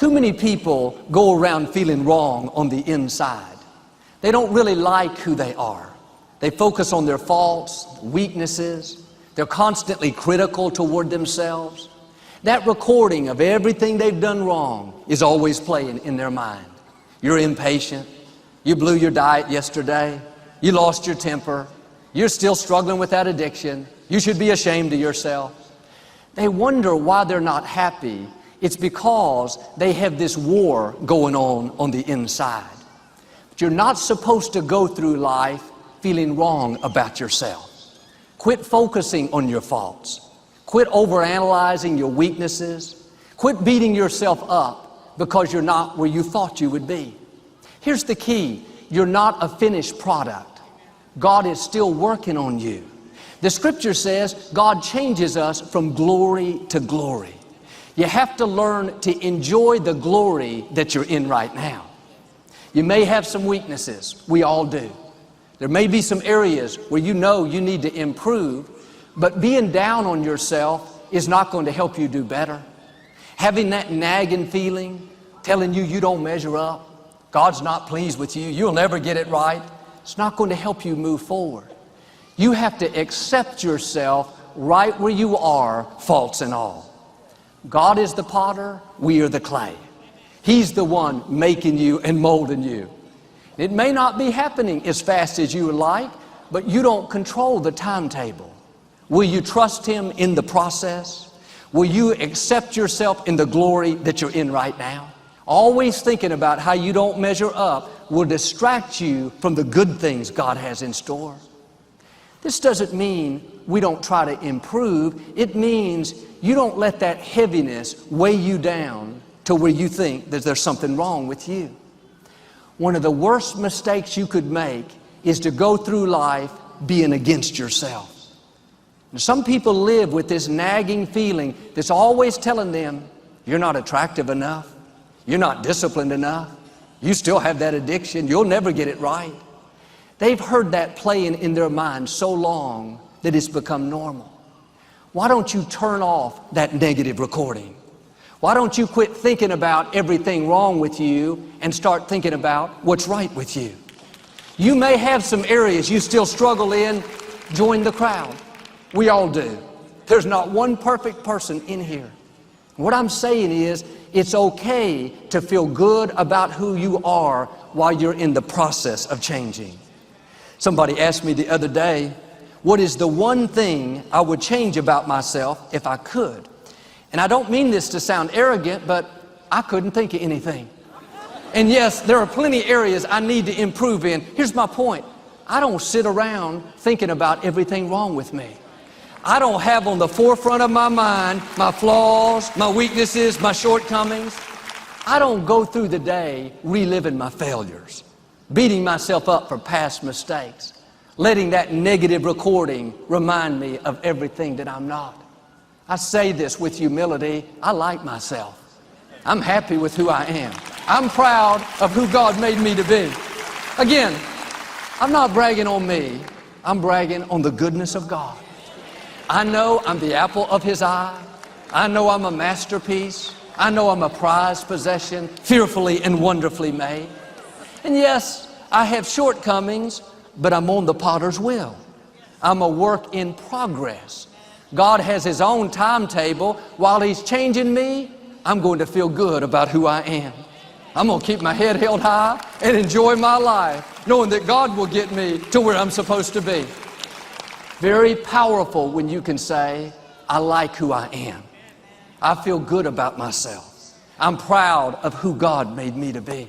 Too many people go around feeling wrong on the inside. They don't really like who they are. They focus on their faults, weaknesses. They're constantly critical toward themselves. That recording of everything they've done wrong is always playing in their mind. You're impatient. You blew your diet yesterday. You lost your temper. You're still struggling with that addiction. You should be ashamed of yourself. They wonder why they're not happy. It's because they have this war going on the inside. But you're not supposed to go through life feeling wrong about yourself. Quit focusing on your faults. Quit overanalyzing your weaknesses. Quit beating yourself up because you're not where you thought you would be. Here's the key. You're not a finished product. God is still working on you. The scripture says God changes us from glory to glory. You have to learn to enjoy the glory that you're in right now. You may have some weaknesses. We all do. There may be some areas where you know you need to improve, but being down on yourself is not going to help you do better. Having that nagging feeling, telling you don't measure up, God's not pleased with you, you'll never get it right, it's not going to help you move forward. You have to accept yourself right where you are, faults and all. God is the potter, we are the clay. He's the one making you and molding you. It may not be happening as fast as you would like, but you don't control the timetable. Will you trust Him in the process? Will you accept yourself in the glory that you're in right now? Always thinking about how you don't measure up will distract you from the good things God has in store. This doesn't mean we don't try to improve. It means you don't let that heaviness weigh you down to where you think that there's something wrong with you. One of the worst mistakes you could make is to go through life being against yourself. And some people live with this nagging feeling that's always telling them, you're not attractive enough, you're not disciplined enough, you still have that addiction, you'll never get it right. They've heard that playing in their mind so long that it's become normal. Why don't you turn off that negative recording? Why don't you quit thinking about everything wrong with you and start thinking about what's right with you? You may have some areas you still struggle in. Join the crowd. We all do. There's not one perfect person in here. What I'm saying is, it's okay to feel good about who you are while you're in the process of changing. Somebody asked me the other day, what is the one thing I would change about myself if I could? And I don't mean this to sound arrogant, but I couldn't think of anything. And yes, there are plenty of areas I need to improve in. Here's my point. I don't sit around thinking about everything wrong with me. I don't have on the forefront of my mind my flaws, my weaknesses, my shortcomings. I don't go through the day reliving my failures, beating myself up for past mistakes, letting that negative recording remind me of everything that I'm not. I say this with humility. I like myself. I'm happy with who I am. I'm proud of who God made me to be. Again, I'm not bragging on me. I'm bragging on the goodness of God. I know I'm the apple of His eye. I know I'm a masterpiece. I know I'm a prized possession, fearfully and wonderfully made. And yes, I have shortcomings, but I'm on the potter's wheel. I'm a work in progress. God has His own timetable. While He's changing me, I'm going to feel good about who I am. I'm going to keep my head held high and enjoy my life, knowing that God will get me to where I'm supposed to be. Very powerful when you can say, I like who I am. I feel good about myself. I'm proud of who God made me to be.